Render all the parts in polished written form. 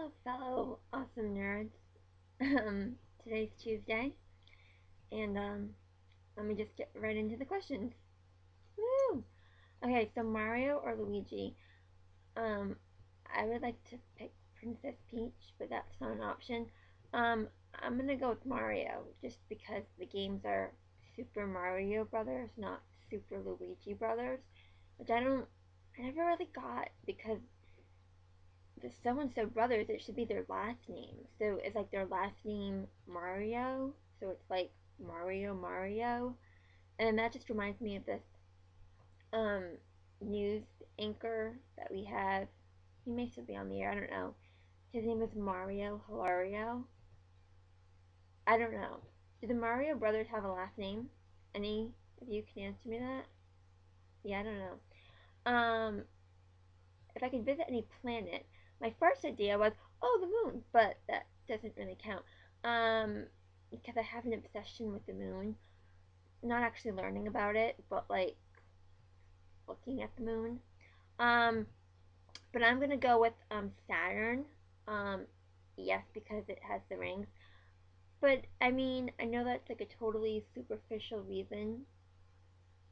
Hello, fellow awesome nerds. Um, Today's Tuesday, and let me just get right into the questions. Woo! Okay, so Mario or Luigi? Um, I would like to pick Princess Peach, but that's not an option. Um, I'm gonna go with Mario just because the games are Super Mario Brothers, not Super Luigi Brothers, which I never really got because the so and so brothers, it should be their last name. So it's like their last name Mario. So it's like Mario. And that just reminds me of this um news anchor that we have. He may still be on the air, I don't know. His name is Mario Hilario. I don't know. Do the Mario brothers have a last name? Any of you can answer me that? Yeah, I don't know. If I could visit any planet, my first idea was, oh, the moon, but that doesn't really count. Um, because I have an obsession with the moon. Not actually learning about it, but like looking at the moon. Um, but I'm gonna go with Saturn. Um, yes, because it has the rings. But I mean, I know that's like a totally superficial reason,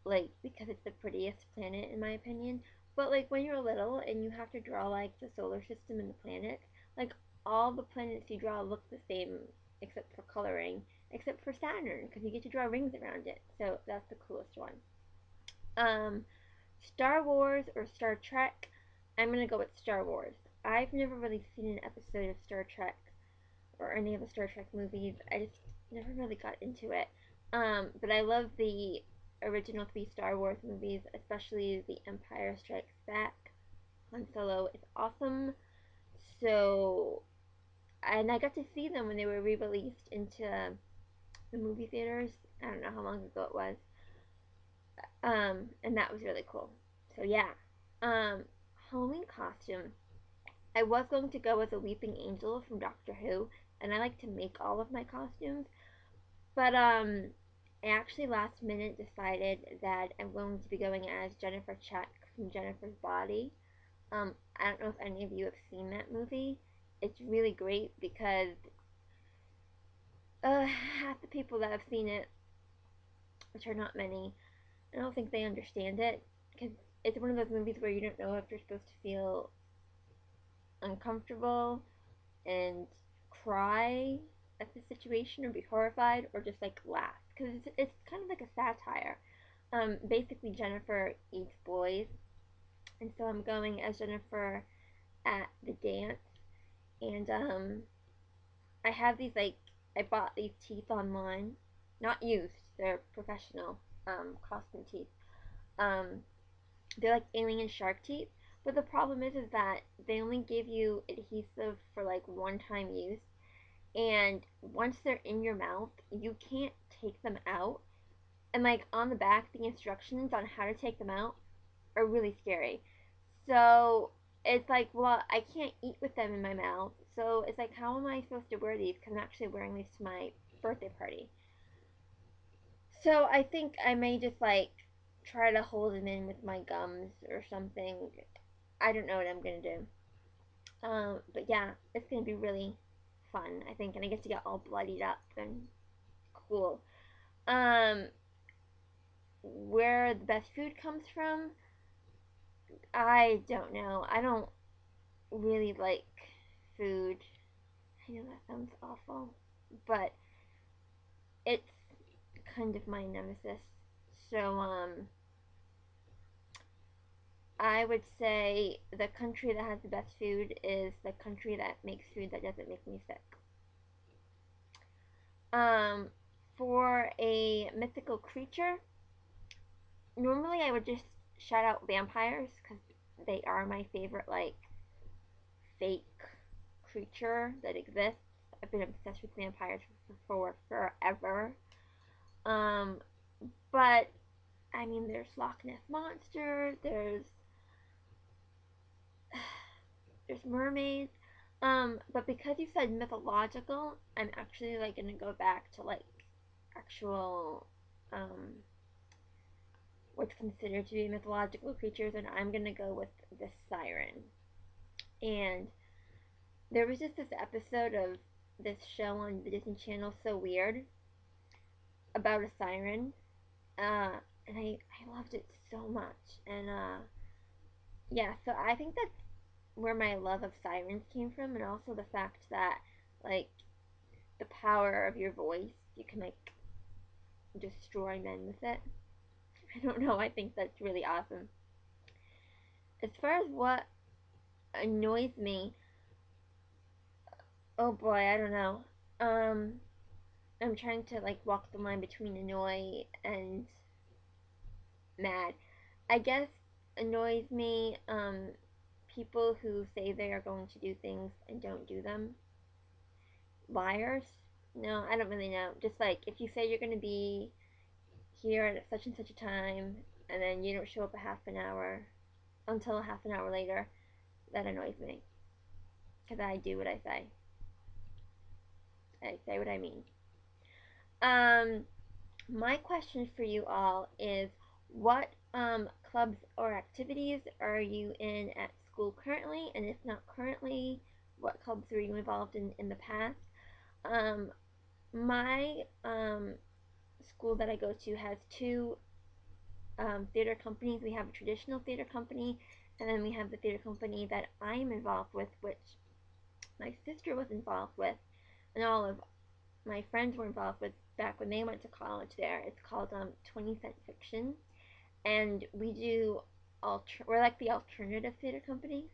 like because it's the prettiest planet in my opinion. But like when you're little and you have to draw like the solar system and the planets, like all the planets you draw look the same except for coloring, except for Saturn because you get to draw rings around it. So that's the coolest one. Um, Star Wars or Star Trek? I'm gonna go with Star Wars. I've never really seen an episode of Star Trek or any of the Star Trek movies. I just never really got into it. But I love the original three Star Wars movies, especially The Empire Strikes Back. Han Solo is awesome. So, and I got to see them when they were re-released into the movie theaters. I don't know how long ago it was. And that was really cool. So yeah. Um, Halloween costume. I was going to go as a weeping angel from Doctor Who, and I like to make all of my costumes. But I actually last minute decided that I'm going to be going as Jennifer Check from Jennifer's Body. I don't know if any of you have seen that movie. It's really great because half the people that have seen it, which are not many, I don't think they understand it because it's one of those movies where you don't know if you're supposed to feel uncomfortable and cry at the situation or be horrified or just like laugh because it's kind of like a satire. Basically, Jennifer eats boys, and so I'm going as Jennifer at the dance, and I have these like I bought these teeth online, not used. They're professional costume teeth. Um, they're like alien shark teeth, but the problem is that they only give you adhesive for like one time use, and once they're in your mouth, you can't take them out. And like on the back, the instructions on how to take them out are really scary. So it's like, well, I can't eat with them in my mouth. So it's like, how am I supposed to wear these? Because I'm actually wearing these to my birthday party. So I think I may just like try to hold them in with my gums or something. I don't know what I'm gonna do. But yeah, it's gonna be really fun, I think, and I get to get all bloodied up and cool. Um, where the best food comes from, I don't know. I don't really like food. I know that sounds awful, but it's kind of my nemesis. So, I would say the country that has the best food is the country that makes food that doesn't make me sick. Um, for a mythical creature, normally I would just shout out vampires because they are my favorite, like, fake creature that exists. I've been obsessed with vampires for forever. Um, but I mean, there's Loch Ness monster. There's mermaids. But because you said mythological, I'm actually like gonna go back to like actual what's considered to be mythological creatures, and I'm gonna go with the siren. And there was just this episode of this show on the Disney Channel, So Weird, about a siren. Uh, and I loved it so much. And yeah, so I think that's where my love of sirens came from, and also the fact that, like, the power of your voice, you can, like, destroy men with it. I don't know, I think that's really awesome. As far as what annoys me, oh boy, I don't know. Um, I'm trying to, like, walk the line between annoy and mad. I guess annoys me, people who say they are going to do things and don't do them. Liars? No, I don't really know. Just like if you say you're going to be here at such and such a time and then you don't show up a half an hour until a half an hour later, that annoys me. Because I do what I say. I say what I mean. Um, my question for you all is what clubs or activities are you in at school currently? And if not currently, what clubs were you involved in the past? Um, my school that I go to has two theater companies. We have a traditional theater company, and then we have the theater company that I'm involved with, which my sister was involved with, and all of my friends were involved with back when they went to college there. It's called 20 Cent Fiction, and we do we're like the alternative theater company.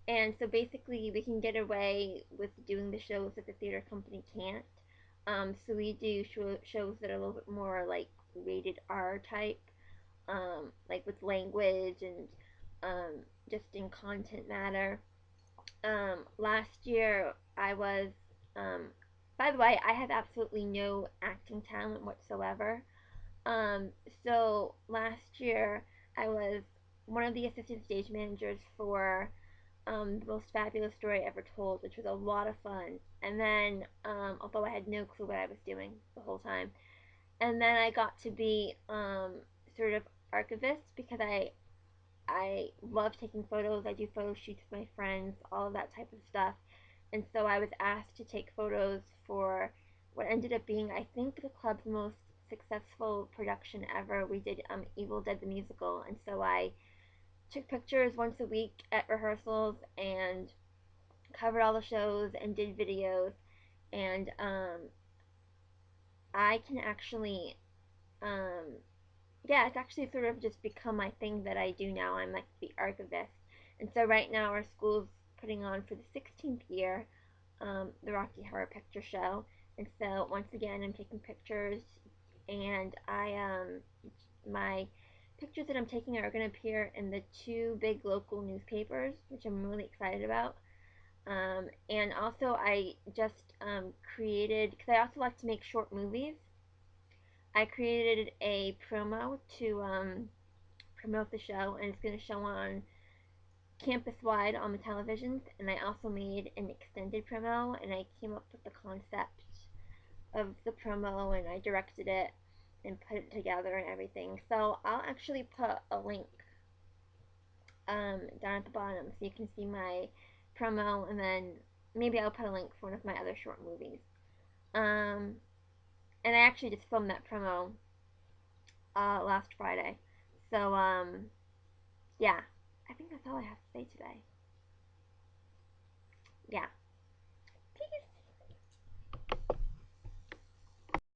And so basically, we can get away with doing the shows that the theater company can't. So we do shows that are a little bit more like rated R type, like with language and just in content matter. Last year, I was, um, by the way, I have absolutely no acting talent whatsoever. Um, so last year, I was one of the assistant stage managers for the most fabulous story ever told, which was a lot of fun. And then, although I had no clue what I was doing the whole time, and then I got to be sort of archivist because I love taking photos. I do photo shoots with my friends, all of that type of stuff. And so I was asked to take photos for what ended up being, I think, the club's most successful production ever. We did Evil Dead the musical, and so I took pictures once a week at rehearsals and covered all the shows and did videos. And I can actually, um, yeah, it's actually sort of just become my thing that I do now. I'm like the archivist. And so right now our school's putting on for the 16th year the Rocky Horror Picture Show. And so once again, I'm taking pictures, and my pictures that I'm taking are going to appear in the two big local newspapers, which I'm really excited about. And also, I just created, because I also like to make short movies. I created a promo to promote the show, and it's going to show on campus wide on the televisions. And I also made an extended promo, and I came up with the concept of the promo, and I directed it and put it together and everything. So I'll actually put a link down at the bottom so you can see my promo, and then maybe I'll put a link for one of my other short movies. Um, and I actually just filmed that promo last Friday. So yeah, I think that's all I have to say today. Yeah.